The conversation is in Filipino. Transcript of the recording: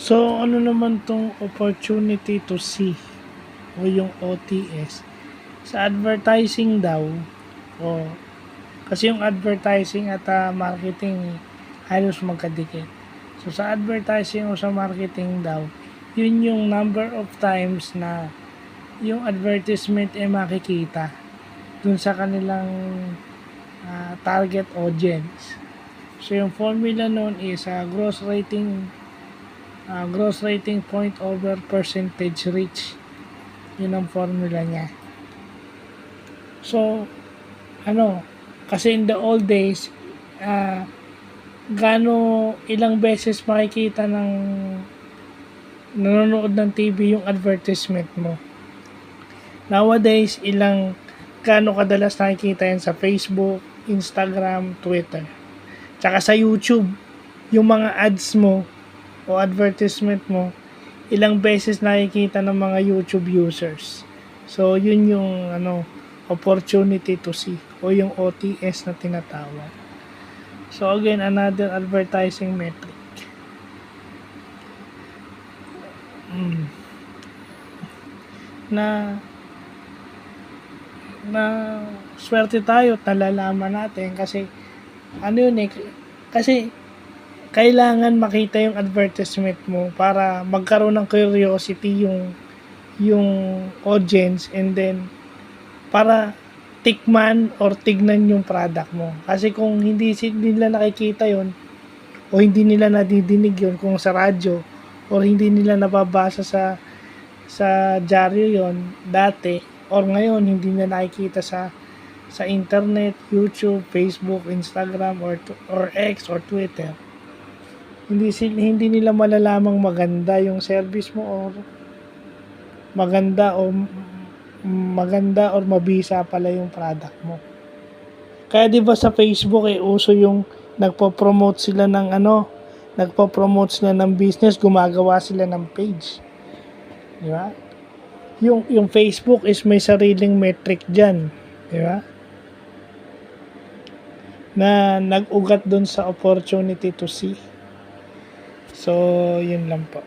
So, ano naman tong opportunity to see o yung OTS? Sa advertising daw, o kasi yung advertising at marketing halos magkadikit. So, sa advertising o sa marketing daw, yun yung number of times na yung advertisement makikita dun sa kanilang target audience. So, yung formula nun is gross rating point over percentage reach. Yun ang formula niya. So, kasi in the old days, ilang beses makikita ng nanonood ng TV yung advertisement mo. Nowadays, gaano kadalas nakikita yan sa Facebook, Instagram, Twitter. Tsaka sa YouTube, yung mga ads mo o advertisement mo, ilang beses nakikita ng mga YouTube users. So, yun yung opportunity to see o yung OTS na tinatawag. So, again, another advertising metric. Na swerte tayo at nalalaman natin kasi kasi kailangan makita yung advertisement mo para magkaroon ng curiosity yung audience, and then para tikman or tignan yung product mo. Kasi kung hindi nila nakikita yon o hindi nila nadidinig yon kung sa radyo or hindi nila nababasa sa dyaryo yon dati or ngayon hindi nila nakikita sa internet, YouTube, Facebook, Instagram or X or Twitter, hindi nila malalamang maganda yung service mo or maganda or mabisa pala yung product mo. Kaya 'di ba sa Facebook uso yung nagpo-promote sila ng business, gumagawa sila ng page. 'Di ba? Yung Facebook is may sariling metric diyan, 'di ba? Na nag-ugat doon sa opportunity to see. So, yun lang po.